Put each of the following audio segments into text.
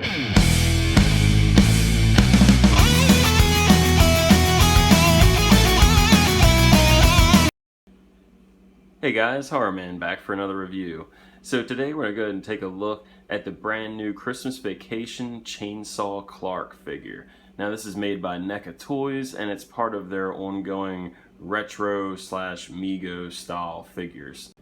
Hey guys, Horrorman back for another review. So today we're going to go ahead and take a look at the brand new Christmas Vacation Chainsaw Clark figure. Now this is made by NECA Toys and it's part of their ongoing retro slash Mego style figures.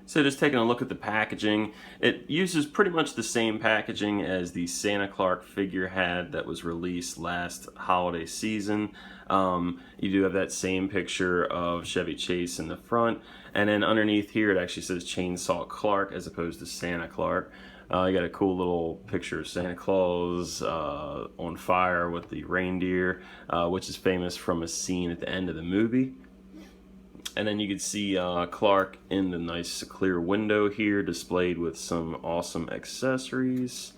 So just taking a look at the packaging, it uses pretty much the same packaging as the Santa Clark figure had that was released last holiday season. You do have that same picture of Chevy Chase in the front, and then underneath here it actually says Chainsaw Clark as opposed to Santa Clark. You got a cool little picture of Santa Claus on fire with the reindeer, which is famous from a scene at the end of the movie. And then you can see Clark in the nice clear window here, displayed with some awesome accessories.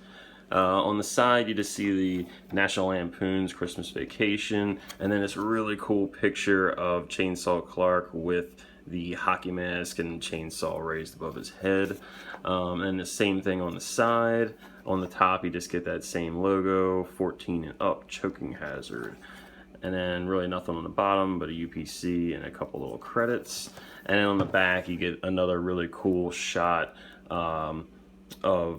On the side, you just see the National Lampoon's Christmas Vacation, and then this really cool picture of Chainsaw Clark with the hockey mask and chainsaw raised above his head. And the same thing on the side. On the top, you just get that same logo, 14 and up, choking hazard. And then really nothing on the bottom but a UPC and a couple little credits. And then on the back you get another really cool shot of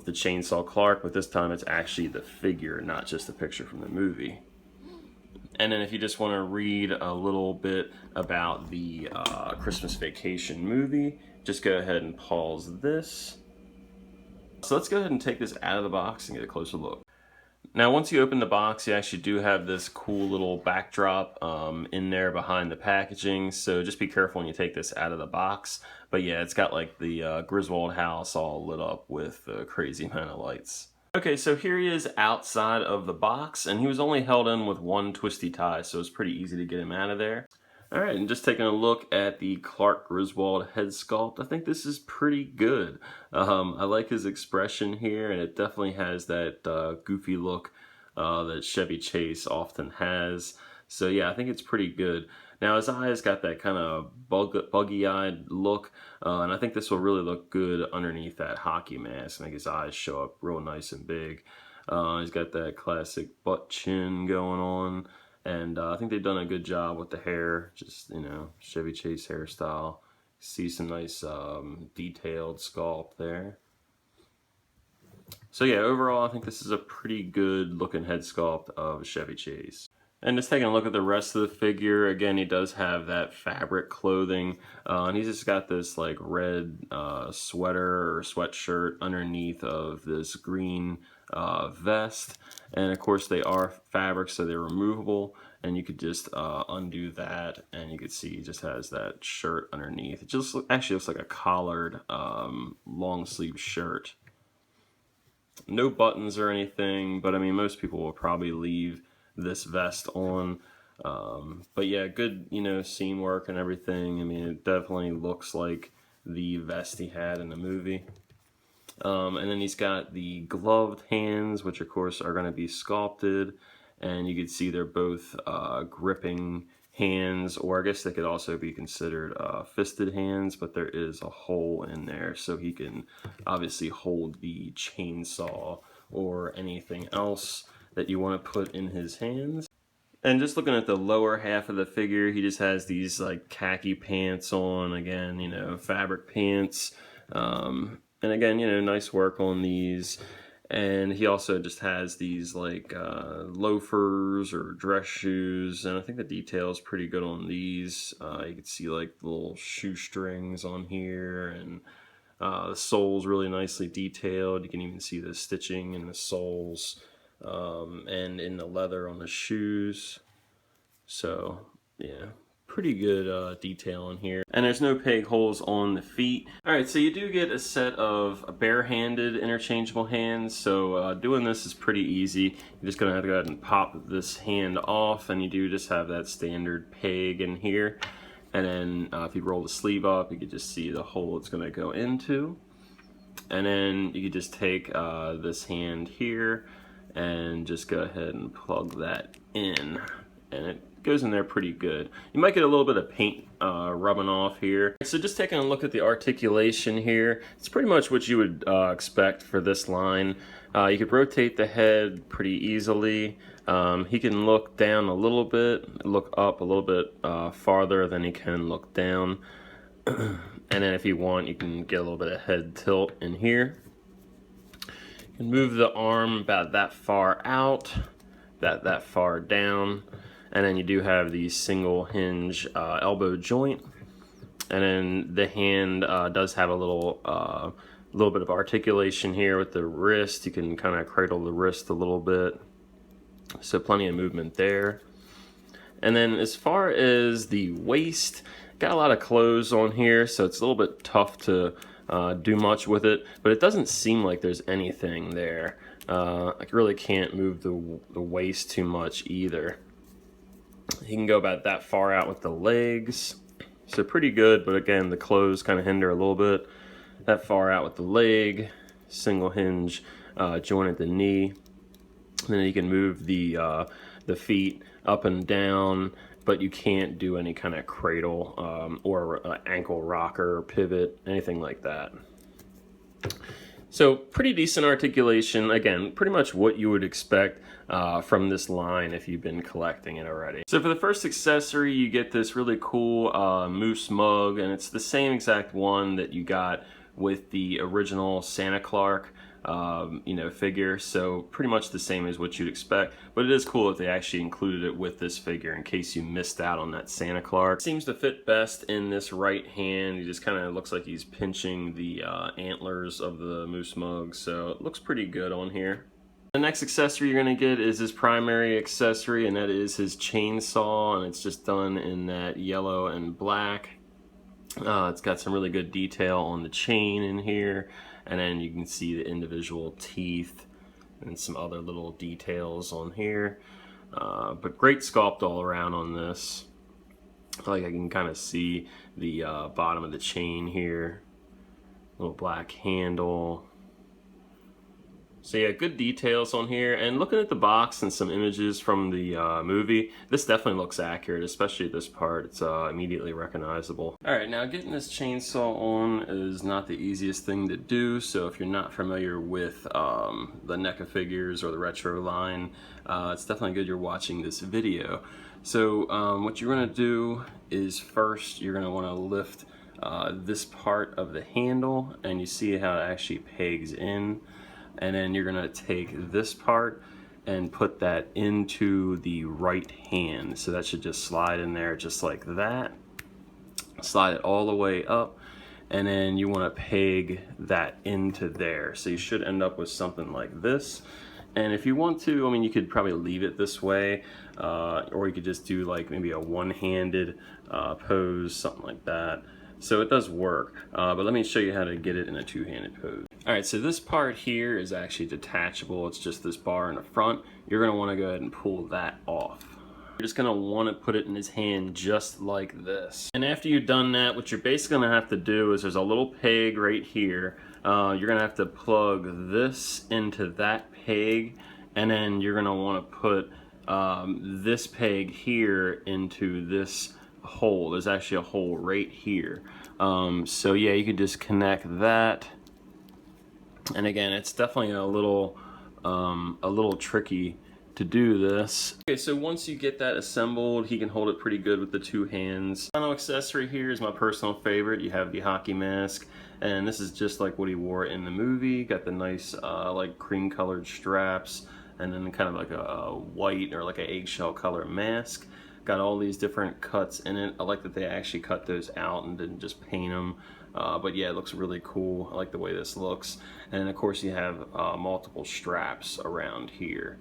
the Chainsaw Clark, but this time it's actually the figure, not just a picture from the movie. And then if you just want to read a little bit about the Christmas Vacation movie, just go ahead and pause this. So let's go ahead and take this out of the box and get a closer look. Now once you open the box, you actually do have this cool little backdrop in there behind the packaging, so just be careful when you take this out of the box. But yeah, it's got like the Griswold house all lit up with a crazy amount of lights. Okay, so here he is outside of the box, and he was only held in with one twisty tie, so it's pretty easy to get him out of there. Alright, and just taking a look at the Clark Griswold head sculpt, I think this is pretty good. I like his expression here, and it definitely has that goofy look that Chevy Chase often has. So yeah, I think it's pretty good. Now his eyes got that kind of buggy-eyed look, and I think this will really look good underneath that hockey mask. Make his eyes show up real nice and big. He's got that classic butt chin going on. And I think they've done a good job with the hair, just, you know, Chevy Chase hairstyle. See some nice detailed sculpt there. So yeah, overall I think this is a pretty good looking head sculpt of Chevy Chase. And just taking a look at the rest of the figure, again, he does have that fabric clothing, and he's just got this like red sweater or sweatshirt underneath of this green vest. And of course they are fabric, so they're removable, and you could just undo that, and you can see he just has that shirt underneath. It just actually looks like a collared long sleeve shirt. No buttons or anything, but I mean most people will probably leave this vest on, but yeah, good, you know, seam work and everything. I mean, it definitely looks like the vest he had in the movie. And then he's got the gloved hands, which of course are going to be sculpted, and you can see they're both gripping hands, or I guess they could also be considered fisted hands, but there is a hole in there so he can obviously hold the chainsaw or anything else that you want to put in his hands. And just looking at the lower half of the figure, he just has these like khaki pants on, again, you know, fabric pants, and again, you know, nice work on these. And he also just has these like loafers or dress shoes, and I think the detail is pretty good on these. You can see like little shoestrings on here, and the sole's really nicely detailed. You can even see the stitching in the soles and in the leather on the shoes. So yeah, pretty good detail in here. And there's no peg holes on the feet. Alright, so you do get a set of bare-handed interchangeable hands, so doing this is pretty easy. You're just going to have to go ahead and pop this hand off, and you do just have that standard peg in here. And then if you roll the sleeve up, you can just see the hole it's going to go into. And then you can just take this hand here and just go ahead and plug that in, and it goes in there pretty good. You might get a little bit of paint rubbing off here. So just taking a look at the articulation here, it's pretty much what you would expect for this line. You could rotate the head pretty easily. He can look down a little bit, look up a little bit farther than he can look down. And then if you want, you can get a little bit of head tilt in here. You can move the arm about that far out, that far down. And then you do have the single hinge elbow joint. And then the hand does have a little bit of articulation here with the wrist. You can kind of cradle the wrist a little bit. So plenty of movement there. And then as far as the waist, got a lot of clothes on here, so it's a little bit tough to do much with it, but it doesn't seem like there's anything there. I really can't move the waist too much either. You can go about that far out with the legs. So pretty good, but again, the clothes kind of hinder a little bit. That far out with the leg, single hinge joint at the knee. And then you can move the feet up and down, but you can't do any kind of cradle or ankle rocker, pivot, anything like that. So pretty decent articulation. Again, pretty much what you would expect from this line if you've been collecting it already. So for the first accessory, you get this really cool moose mug, and it's the same exact one that you got with the original Santa Clark figure, so pretty much the same as what you'd expect, but it is cool that they actually included it with this figure in case you missed out on that Santa Clark. It seems to fit best in this right hand. He just kind of looks like he's pinching the antlers of the moose mug, so it looks pretty good on here. The next accessory you're going to get is his primary accessory, and that is his chainsaw, and it's just done in that yellow and black. It's got some really good detail on the chain in here, and then you can see the individual teeth and some other little details on here. But great sculpt all around on this. Like I can kind of see the bottom of the chain here, little black handle. So yeah, good details on here, and looking at the box and some images from the movie, this definitely looks accurate, especially this part. It's immediately recognizable. Alright, now getting this chainsaw on is not the easiest thing to do, so if you're not familiar with the NECA figures or the retro line, it's definitely good you're watching this video. So what you're going to do is first you're going to want to lift this part of the handle, and you see how it actually pegs in. And then you're gonna take this part and put that into the right hand. So that should just slide in there just like that. Slide it all the way up, and then you wanna peg that into there. So you should end up with something like this. And if you want to, I mean, you could probably leave it this way, or you could just do like maybe a one-handed pose, something like that. So it does work, but let me show you how to get it in a two-handed pose. Alright, so this part here is actually detachable. It's just this bar in the front. You're going to want to go ahead and pull that off. You're just going to want to put it in his hand just like this. And after you've done that, what you're basically going to have to do is there's a little peg right here. You're going to have to plug this into that peg, and then you're going to want to put this peg here into this hole. There's actually a hole right here. So yeah, you could just connect that. And again, it's definitely a little tricky to do this. Okay, so once you get that assembled, he can hold it pretty good with the two hands. Final accessory here is my personal favorite. You have the hockey mask, and this is just like what he wore in the movie. Got the nice like cream colored straps, and then kind of like a white or like an eggshell color mask. Got all these different cuts in it. I like that they actually cut those out and didn't just paint them. But yeah, it looks really cool. I like the way this looks. And of course you have multiple straps around here.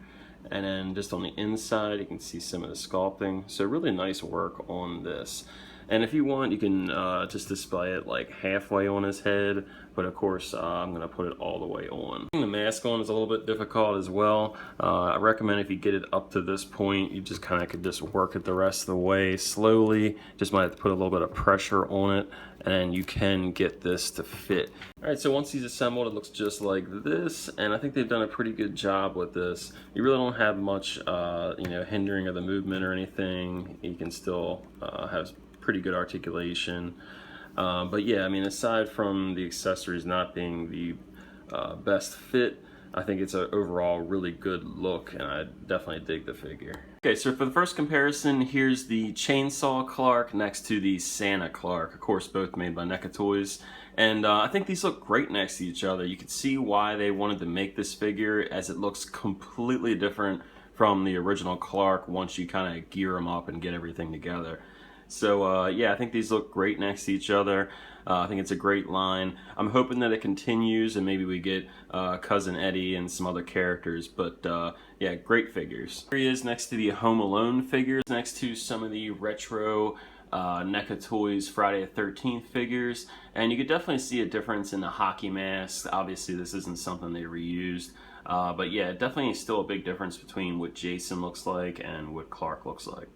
And then just on the inside, you can see some of the sculpting. So really nice work on this. And if you want, you can just display it like halfway on his head, but of course I'm going to put it all the way on. Putting the mask on is a little bit difficult as well. I recommend if you get it up to this point, you just kind of could just work it the rest of the way slowly. Just might have to put a little bit of pressure on it, and you can get this to fit. Alright, so once he's assembled, it looks just like this, and I think they've done a pretty good job with this. You really don't have much hindering of the movement or anything. You can still have pretty good articulation, but yeah, I mean, aside from the accessories not being the best fit, I think it's an overall really good look, and I definitely dig the figure. Okay, so for the first comparison, here's the Chainsaw Clark next to the Santa Clark. Of course, both made by NECA Toys. And I think these look great next to each other. You can see why they wanted to make this figure, as it looks completely different from the original Clark once you kind of gear them up and get everything together. So yeah, I think these look great next to each other. I think it's a great line. I'm hoping that it continues and maybe we get Cousin Eddie and some other characters, but yeah, great figures. Here he is next to the Home Alone figures, next to some of the retro NECA Toys Friday the 13th figures, and you could definitely see a difference in the hockey mask. Obviously this isn't something they reused, but yeah, definitely still a big difference between what Jason looks like and what Clark looks like.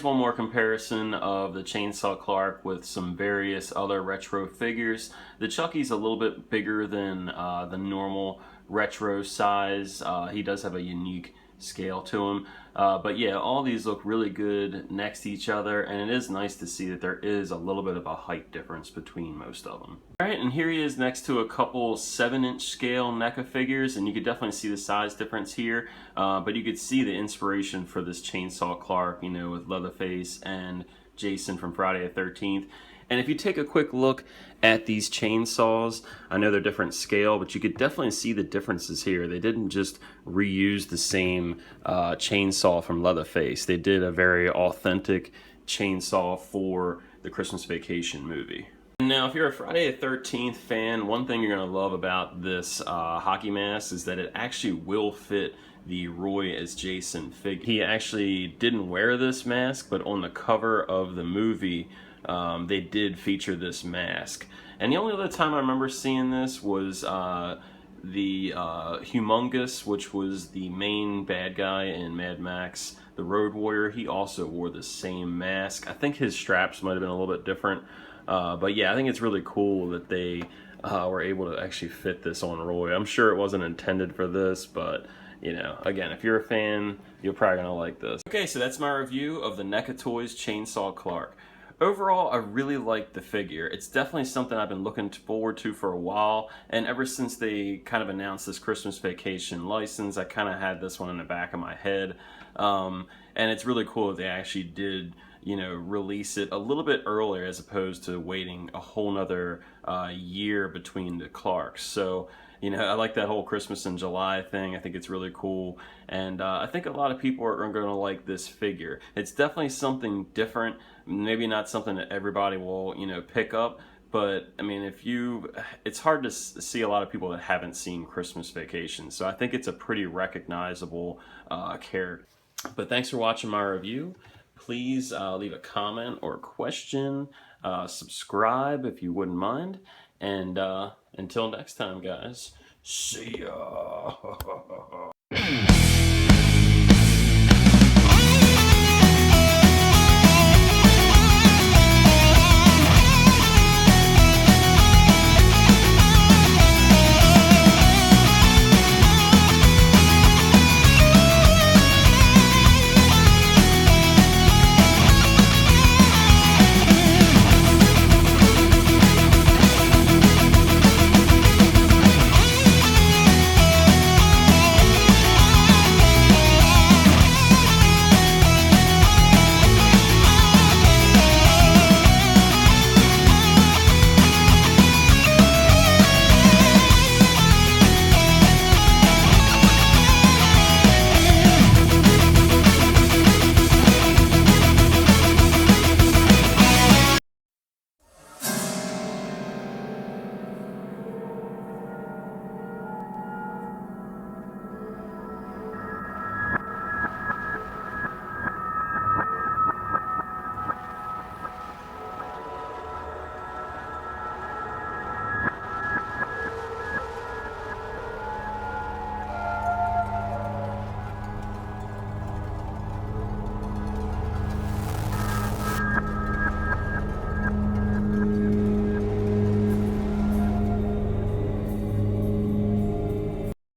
One more comparison of the Chainsaw Clark with some various other retro figures. The Chucky's a little bit bigger than the normal retro size. He does have a unique scale to him. But yeah, all these look really good next to each other, and it is nice to see that there is a little bit of a height difference between most of them. Alright, and here he is next to a couple 7-inch scale NECA figures, and you could definitely see the size difference here, but you could see the inspiration for this Chainsaw Clark, you know, with Leatherface and Jason from Friday the 13th. And if you take a quick look at these chainsaws, I know they're different scale, but you could definitely see the differences here. They didn't just reuse the same chainsaw from Leatherface. They did a very authentic chainsaw for the Christmas Vacation movie. Now, if you're a Friday the 13th fan, one thing you're going to love about this hockey mask is that it actually will fit the Roy as Jason figure. He actually didn't wear this mask, but on the cover of the movie, they did feature this mask. And the only other time I remember seeing this was the Humongous, which was the main bad guy in Mad Max The Road Warrior. He also wore the same mask. I think his straps might have been a little bit different. But yeah, I think it's really cool that they were able to actually fit this on Roy. I'm sure it wasn't intended for this, but you know, again, if you're a fan, you're probably gonna like this. Okay, so that's my review of the NECA Toys Chainsaw Clark. Overall, I really like the figure. It's definitely something I've been looking forward to for a while, and ever since they kind of announced this Christmas Vacation license, I kind of had this one in the back of my head. And it's really cool that they actually did, you know, release it a little bit earlier as opposed to waiting a whole nother year between the Clarks. So, you know, I like that whole Christmas in July thing. I think it's really cool, and I think a lot of people are going to like this figure. It's definitely something different, maybe not something that everybody will, you know, pick up, but I mean, it's hard to see a lot of people that haven't seen Christmas Vacation, so I think it's a pretty recognizable character. But thanks for watching my review. Please leave a comment or a question, subscribe if you wouldn't mind, and until next time, guys, see ya.